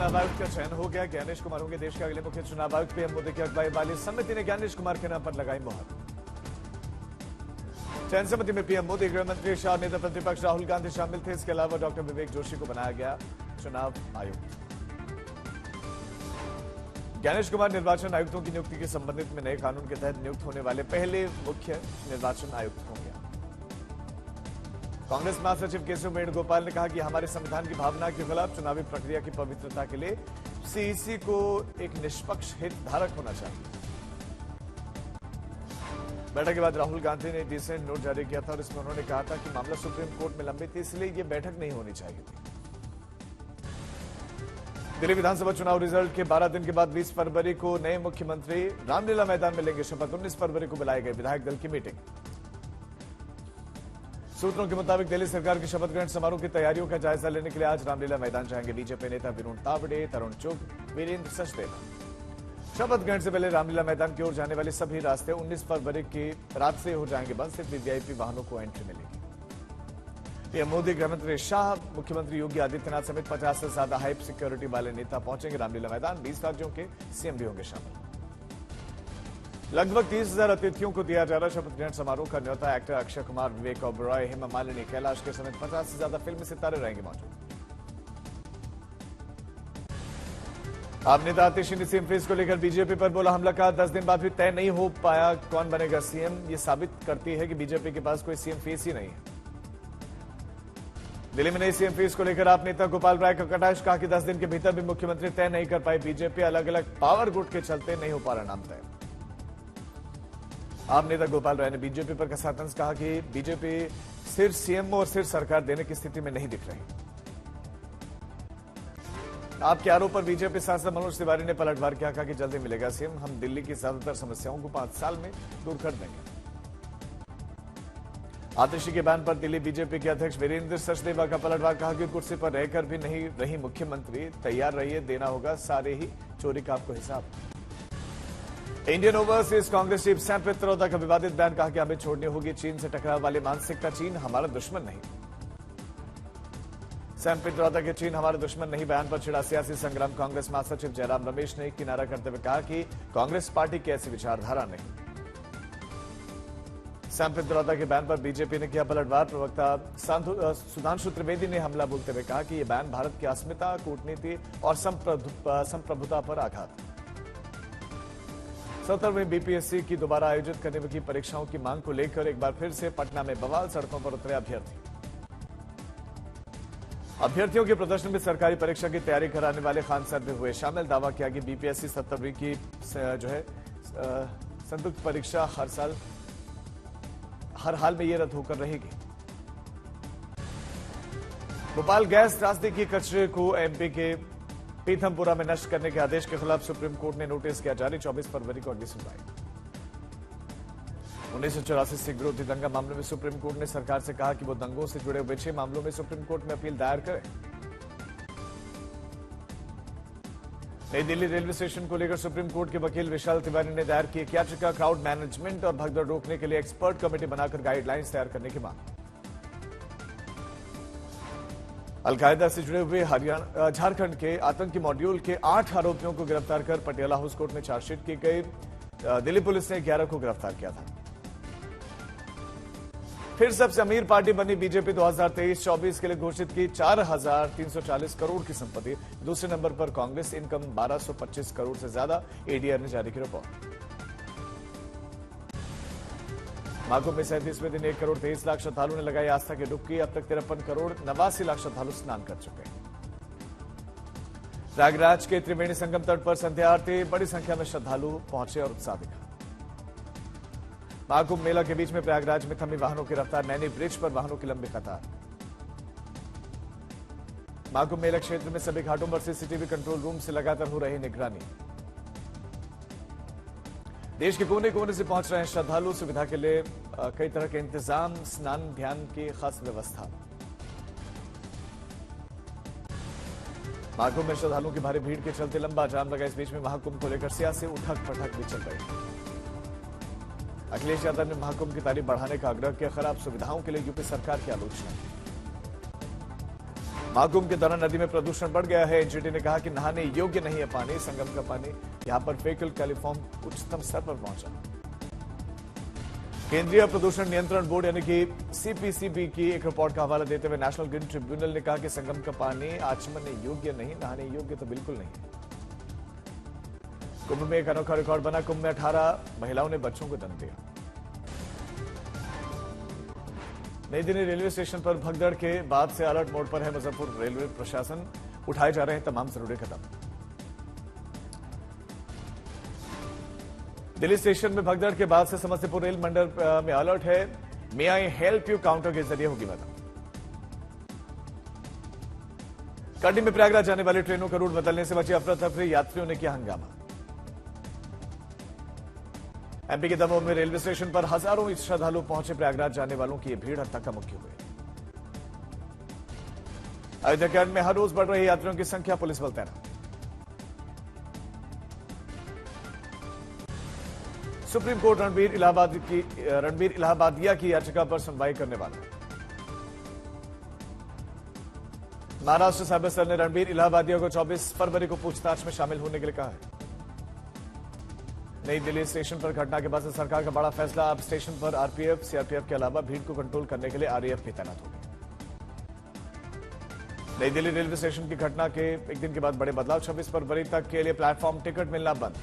चुनाव आयुक्त का चयन हो गया। ज्ञानेश कुमार होंगे देश के अगले मुख्य चुनाव आयुक्त। पीएम मोदी की अगुवाई वाली समिति ने ज्ञानेश कुमार के नाम पर लगाई मोहर। चयन समिति में पीएम मोदी, गृह मंत्री शाह, नेता प्रतिपक्ष राहुल गांधी शामिल थे। इसके अलावा डॉक्टर विवेक जोशी को बनाया गया चुनाव आयुक्त। ज्ञानेश कुमार निर्वाचन आयुक्तों की नियुक्ति के संबंधित में नए कानून के तहत नियुक्त होने वाले पहले मुख्य निर्वाचन आयुक्त होंगे। कांग्रेस महासचिव केशव वेणुगोपाल ने कहा कि हमारे संविधान की भावना के खिलाफ चुनावी प्रक्रिया की पवित्रता के लिए सीईसी को एक निष्पक्ष हितधारक होना चाहिए। बैठक के बाद राहुल गांधी ने डिसेंट नोट जारी किया था और इसमें उन्होंने कहा था कि मामला सुप्रीम कोर्ट में लंबित थी, इसलिए यह बैठक नहीं होनी चाहिए थी। दिल्ली विधानसभा चुनाव रिजल्ट के 12 दिन के बाद 20 फरवरी को नए मुख्यमंत्री रामलीला मैदान में लेंगे शपथ। 19 फरवरी को बुलाए गए विधायक दल की मीटिंग। सूत्रों के मुताबिक दिल्ली सरकार के शपथ ग्रहण समारोह की तैयारियों का जायजा लेने के लिए आज रामलीला मैदान जाएंगे बीजेपी नेता विनोद तावड़े, तरुण चुग, वीरेंद्र सचदेव। शपथ ग्रहण से पहले रामलीला मैदान की ओर जाने वाले सभी रास्ते 19 फरवरी की रात से हो जाएंगे बंद। सिर्फ वीवीआईपी वाहनों को एंट्री मिलेगी। पीएम मोदी, गृहमंत्री शाह, मुख्यमंत्री योगी आदित्यनाथ समेत 50 से ज्यादा हाई सिक्योरिटी वाले नेता पहुंचेंगे रामलीला मैदान। 20 राज्यों के सीएम भी होंगे शामिल। लगभग 30,000 अतिथियों को दिया जा रहा शपथ ग्रहण समारोह का न्योता। एक्टर अक्षय कुमार, विवेक ओबरॉय, हेमा मालिनी, कैलाश के समेत 50 से ज्यादा फिल्मी सितारे रहेंगे मौजूद। आप नेता आतिशी सीएम फेस को लेकर बीजेपी पर बोला हमला का 10 दिन बाद भी तय नहीं हो पाया कौन बनेगा सीएम। ये साबित करती है कि बीजेपी के पास कोई सीएम फेस ही नहीं है। दिल्ली में नई सीएम फेस को लेकर आप नेता गोपाल राय का कटाक्ष। कहा कि 10 दिन के भीतर भी मुख्यमंत्री तय नहीं कर पाई बीजेपी। अलग अलग पावर गुट के चलते नहीं हो पा रहा नाम तय। आप नेता गोपाल राय ने बीजेपी पर कसा तंज। कहा कि बीजेपी सिर्फ सीएम और सिर्फ सरकार देने की स्थिति में नहीं दिख रही। आपके आरोप पर बीजेपी सांसद मनोज तिवारी ने पलटवार किया। कहा कि जल्दी मिलेगा सीएम। हम दिल्ली की ज्यादातर समस्याओं को 5 साल में दूर कर देंगे। आतिशी के बयान पर दिल्ली बीजेपी के अध्यक्ष वीरेंद्र सचदेवा का पलटवार। कहा कि कुर्सी पर रहकर भी नहीं रही मुख्यमंत्री, तैयार रहिए, देना होगा सारे ही चोरी का आपको हिसाब। Indian overseas Congress chief Sam Pitroda का विवादित बयान। कहा कि हमें छोड़नी होगी चीन से टकराव वाली मानसिकता। चीन हमारा दुश्मन नहीं। सैम पित्रोदा के चीन हमारा दुश्मन नहीं बयान पर छिड़ा सियासी संग्राम। कांग्रेस महासचिव जयराम रमेश ने किनारा करते हुए कहा कि कांग्रेस पार्टी की ऐसी विचारधारा नहीं। सैम पित्रोदा के बयान पर बीजेपी ने किया पलटवार। प्रवक्ता सुधांशु त्रिवेदी ने हमला बोलते हुए कहा कि यह बयान भारत की अस्मिता, कूटनीति और संप्रभुता पर आघात। 17वीं बीपीएससी की दोबारा आयोजित करने की परीक्षाओं की मांग को लेकर एक बार फिर से पटना में बवाल। सड़कों पर उतरे अभ्यर्थियों के प्रदर्शन में सरकारी परीक्षा की तैयारी कराने वाले खान सर भी हुए शामिल। दावा किया कि बीपीएससी 17वीं की संयुक्त परीक्षा हर हाल में ये रद्द होकर रहेगी। भोपाल गैस त्रासदी की कचरे को एमपी के पीथमपुरा में नष्ट करने के आदेश के खिलाफ सुप्रीम कोर्ट ने नोटिस किया जारी। 24 फरवरी को अगली सुनवाई। 1984 सिख विरोधी दंगा मामले में सुप्रीम कोर्ट ने सरकार से कहा कि वो दंगों से जुड़े हुए 6 मामलों में सुप्रीम कोर्ट में अपील दायर करे। नई दिल्ली रेलवे स्टेशन को लेकर सुप्रीम कोर्ट के वकील विशाल तिवारी ने दायर की याचिका। क्राउड मैनेजमेंट और भगदड़ रोकने के लिए एक्सपर्ट कमेटी बनाकर गाइडलाइंस तैयार करने की मांग। अलकायदा से जुड़े हुए झारखंड के आतंकी मॉड्यूल के 8 आरोपियों को गिरफ्तार कर पटियाला हाउस कोर्ट में चार्जशीट की गई। दिल्ली पुलिस ने 11 को गिरफ्तार किया था। फिर सबसे अमीर पार्टी बनी बीजेपी। 2023-24 के लिए घोषित की 4,340 करोड़ की संपत्ति। दूसरे नंबर पर कांग्रेस। इनकम 1,225 करोड़ से ज्यादा। एडीआर ने जारी की रिपोर्ट। महाकुंभ में 37वें दिन 1 करोड़ 23 लाख श्रद्धालुओं ने लगाई आस्था की डुबकी। अब तक 53 करोड़ 89 लाख श्रद्धालु स्नान कर चुके हैं। प्रयागराज के त्रिवेणी संगम तट पर संध्या आरती। बड़ी संख्या में श्रद्धालु पहुंचे और उत्साह दिखा। महाकुंभ मेला के बीच में प्रयागराज में थमी वाहनों की रफ्तार। नैनी ब्रिज पर वाहनों की लंबी कतार। महाकुंभ मेला क्षेत्र में सभी घाटों पर सीसीटीवी कंट्रोल रूम से लगातार हो रही निगरानी। देश के कोने कोने से पहुंच रहे हैं श्रद्धालु। सुविधा के लिए कई तरह के इंतजाम। स्नान ध्यान की खास व्यवस्था। महाकुंभ में श्रद्धालुओं की भारी भीड़ के चलते लंबा जाम लगा। इस बीच में महाकुंभ को लेकर सियासी उठक पटक भी चल रही। अखिलेश यादव ने महाकुंभ की तारीख बढ़ाने का आग्रह किया। खराब सुविधाओं के लिए यूपी सरकार की आलोचना। महाकुंभ के दौरान नदी में प्रदूषण बढ़ गया है। एनजीटी ने कहा कि नहाने योग्य नहीं है पानी। संगम का पानी यहां पर फेकल कैलिफॉर्म उच्चतम स्तर पर पहुंचा। केंद्रीय प्रदूषण नियंत्रण बोर्ड यानी कि सीपीसीबी की एक रिपोर्ट का हवाला देते हुए नेशनल ग्रीन ट्रिब्यूनल ने कहा कि संगम का पानी आचमन योग्य नहीं, नहाने योग्य तो बिल्कुल नहीं है। कुंभ में एक अनोखा रिकॉर्ड बना। कुंभ में 18 महिलाओं ने बच्चों को जन्म दिया। नई दिल्ली रेलवे स्टेशन पर भगदड़ के बाद से अलर्ट मोड पर है मुजफ्फरपुर रेलवे प्रशासन। उठाए जा रहे हैं तमाम जरूरी कदम। दिल्ली स्टेशन में भगदड़ के बाद से समस्तीपुर रेल मंडल में अलर्ट है। मे आई हेल्प यू काउंटर के जरिए होगी मदद। कटनी में प्रयागराज जाने वाली ट्रेनों का रूट बदलने से बची अफरा तफरी। यात्रियों ने किया हंगामा। एमपी के दमोह में रेलवे स्टेशन पर हजारों श्रद्धालु पहुंचे। प्रयागराज जाने वालों की यह भीड़ हद तक मुख्य हुई। अयोध्या कैंट में हर रोज बढ़ रही यात्रियों की संख्या। पुलिस बल तैनात। सुप्रीम कोर्ट रणबीर इलाहाबादिया की याचिका पर सुनवाई करने वाला। महाराष्ट्र साइबर सेल ने रणबीर इलाहाबादिया को 24 फरवरी को पूछताछ में शामिल होने के लिए कहा है। नई दिल्ली स्टेशन पर घटना के बाद से सरकार का बड़ा फैसला। अब स्टेशन पर आरपीएफ, सीआरपीएफ के अलावा भीड़ को कंट्रोल करने के लिए आरएएफ भी तैनात होगी। नई दिल्ली रेलवे स्टेशन की घटना के एक दिन के बाद बड़े बदलाव। 26 फरवरी तक के लिए प्लेटफॉर्म टिकट मिलना बंद।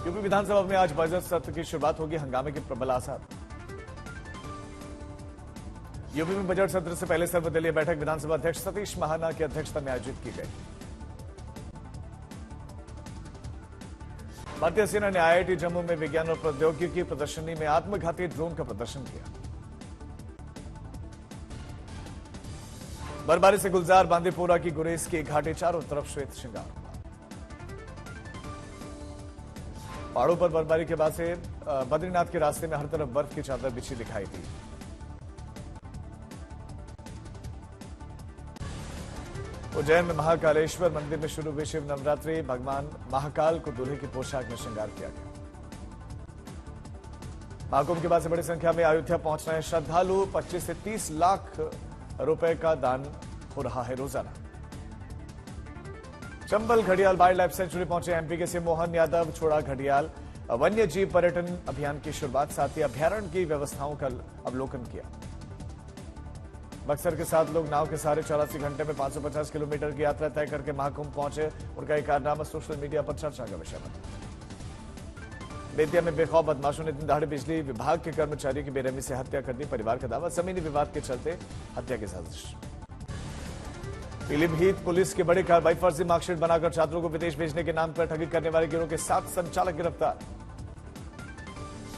यूपी विधानसभा में आज बजट सत्र की शुरुआत होगी। हंगामे के प्रबल आसार। यूपी में बजट सत्र से पहले सर्वदलीय बैठक विधानसभा अध्यक्ष सतीश महाना की अध्यक्षता में आयोजित की गई। भारतीय सेना ने आईआईटी जम्मू में विज्ञान और प्रौद्योगिकी प्रदर्शनी में आत्मघाती ड्रोन का प्रदर्शन किया। बर्फबारी से गुलजार बांदीपोरा की गुरेज की घाटी चारों तरफ श्वेत श्रृंगार। पहाड़ों पर बर्फबारी के बाद से बद्रीनाथ के रास्ते में हर तरफ बर्फ की चादर बिछी दिखाई दी। उज्जैन में महाकालेश्वर मंदिर में शुरू हुई शिव नवरात्रि। भगवान महाकाल को दूल्हे की पोशाक में श्रृंगार किया गया। महाकुंभ के बाद से बड़ी संख्या में अयोध्या पहुंच रहे हैं श्रद्धालु। 25 से 30 लाख रुपए का दान हो रहा है रोजाना। चंबल घड़ियाल वाइल्ड लाइफ सेंचुरी पहुंचे एमपी के सीएम मोहन यादव। छोड़ा घड़ियाल वन्य जीव पर्यटन अभियान की शुरुआत। साथ ही अभ्यारण्य की व्यवस्थाओं का अवलोकन किया। बक्सर के 7 लोग नाव के सहारे 84 घंटे में 550 किलोमीटर की यात्रा तय करके महाकुंभ पहुंचे। उनका एक कारनामा सोशल मीडिया पर चर्चा का विषय बना। बेतिया में बेखौफ बदमाशों ने दिन दहाड़े बिजली विभाग के कर्मचारियों की बेरहमी से हत्या कर दी। परिवार का दावा जमीनी विवाद के चलते हत्या की साजिश। पीलीभीत पुलिस की बड़ी कार्रवाई। फर्जी मार्कशीट बनाकर छात्रों को विदेश भेजने के नाम पर ठगी करने वाले गिरोह के 7 संचालक गिरफ्तार।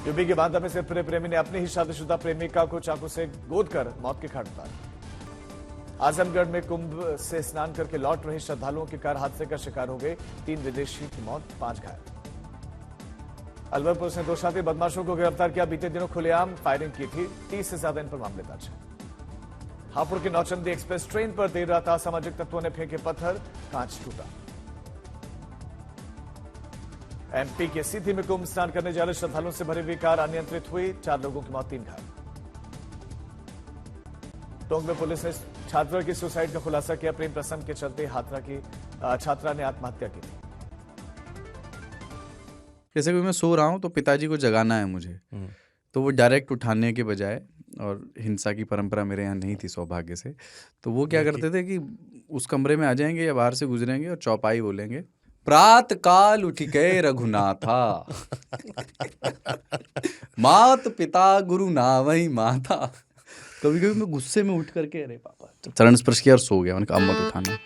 यूपी के बांदा में सिर्फ प्रेमी ने अपनी ही शादीशुदा प्रेमिका को चाकू से गोदकर मौत के घाट उतारा। आजमगढ़ में कुंभ से स्नान करके लौट रहे श्रद्धालुओं की कार हादसे का शिकार हो गए। 3 विदेशी की मौत, 5 घायल। अलवर पुलिस ने 2 शातिर बदमाशों को गिरफ्तार किया। बीते दिनों खुलेआम फायरिंग की थी। 30 से ज्यादा इन पर मामले दर्ज हैं। हापुड़ की नौचंदी एक्सप्रेस ट्रेन पर देर रात असामाजिक तत्वों ने फेंके पत्थर, कांच टूटा। एमपी के सीधी में कुंभ स्नान करने जा रहे श्रद्धालुओं से भरी हुई कार अनियंत्रित हुई। 4 लोगों की मौत, 3 घायल। टोंक में पुलिस ने छात्रा की सुसाइड का खुलासा किया। प्रेम प्रसंग के चलते छात्रा ने आत्महत्या की थी। जैसे कि मैं सो रहा हूं तो पिताजी को जगाना है मुझे, तो वो डायरेक्ट उठाने के बजाय, और हिंसा की परंपरा मेरे यहाँ नहीं थी सौभाग्य से, तो वो क्या करते थे कि उस कमरे में आ जाएंगे या बाहर से गुजरेंगे और चौपाई बोलेंगे, प्रात काल उठ के रघुनाथा मात पिता गुरु नावई माता। कभी कभी मैं गुस्से में उठ करके अरे पापा चरण स्पर्श किया और सो गया। मैंने कहा अब मत उठाना।